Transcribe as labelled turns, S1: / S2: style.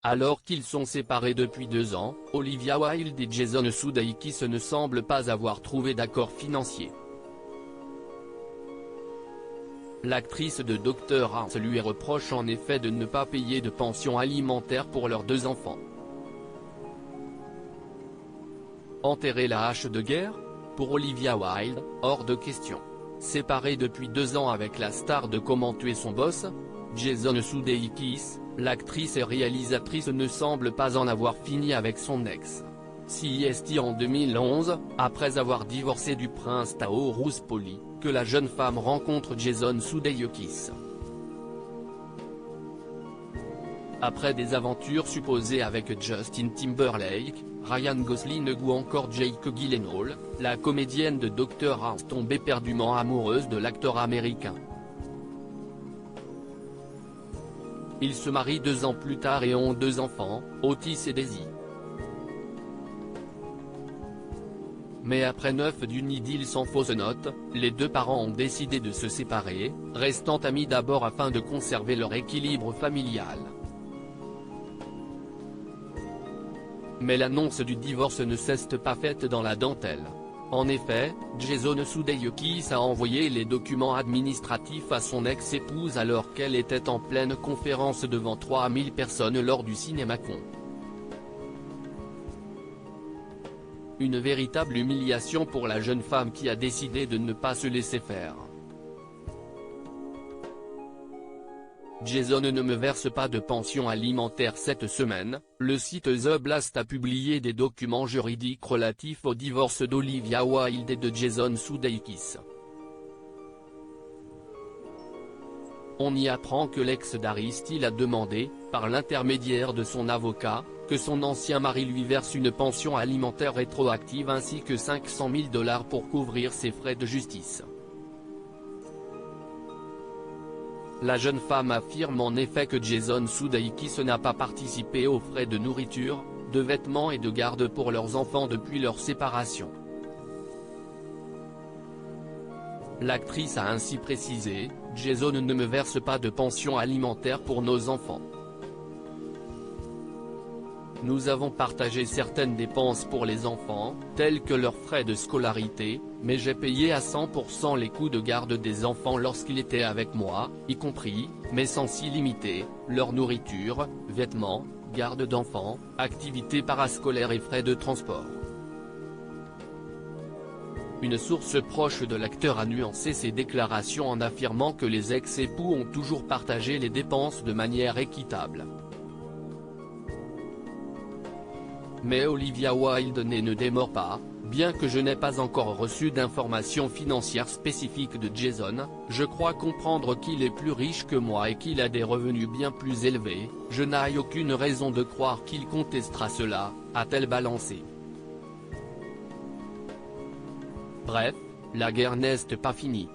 S1: Alors qu'ils sont séparés depuis 2 ans, Olivia Wilde et Jason Sudeikis ne semblent pas avoir trouvé d'accord financier. L'actrice de Dr House lui reproche en effet de ne pas payer de pension alimentaire pour leurs 2 enfants. Enterrer la hache de guerre? Pour Olivia Wilde, hors de question. Séparée depuis 2 ans avec la star de Comment tuer son boss, Jason Sudeikis, l'actrice et réalisatrice ne semble pas en avoir fini avec son ex. C'est en 2011, après avoir divorcé du prince Tao Rouspoli, que la jeune femme rencontre Jason Sudeikis. Après des aventures supposées avec Justin Timberlake, Ryan Gosling ou encore Jake Gyllenhaal, la comédienne de Dr House tombe éperdument amoureuse de l'acteur américain. Ils se marient 2 ans plus tard et ont 2 enfants, Otis et Daisy. Mais après 9 d'une idylle sans fausse note, les 2 parents ont décidé de se séparer, restant amis d'abord afin de conserver leur équilibre familial. Mais l'annonce du divorce ne s'est pas faite dans la dentelle. En effet, Jason Sudeikis a envoyé les documents administratifs à son ex-épouse alors qu'elle était en pleine conférence devant 3000 personnes lors du CinemaCon. Une véritable humiliation pour la jeune femme qui a décidé de ne pas se laisser faire. Jason ne me verse pas de pension alimentaire cette semaine, le site The Blast a publié des documents juridiques relatifs au divorce d'Olivia Wilde et de Jason Sudeikis. On y apprend que l'ex d'Harry Styles a demandé, par l'intermédiaire de son avocat, que son ancien mari lui verse une pension alimentaire rétroactive ainsi que $500 000 pour couvrir ses frais de justice. La jeune femme affirme en effet que Jason Sudeikis n'a pas participé aux frais de nourriture, de vêtements et de garde pour leurs enfants depuis leur séparation. L'actrice a ainsi précisé, « Jason ne me verse pas de pension alimentaire pour nos enfants. Nous avons partagé certaines dépenses pour les enfants, telles que leurs frais de scolarité, mais j'ai payé à 100% les coûts de garde des enfants lorsqu'ils étaient avec moi, y compris, mais sans s'y limiter, leur nourriture, vêtements, garde d'enfants, activités parascolaires et frais de transport. » Une source proche de l'acteur a nuancé ses déclarations en affirmant que les ex-époux ont toujours partagé les dépenses de manière équitable. Mais Olivia Wilde ne démord pas, bien que je n'ai pas encore reçu d'informations financières spécifiques de Jason, je crois comprendre qu'il est plus riche que moi et qu'il a des revenus bien plus élevés, je n'ai aucune raison de croire qu'il contestera cela, a-t-elle balancé. Bref, la guerre n'est pas finie.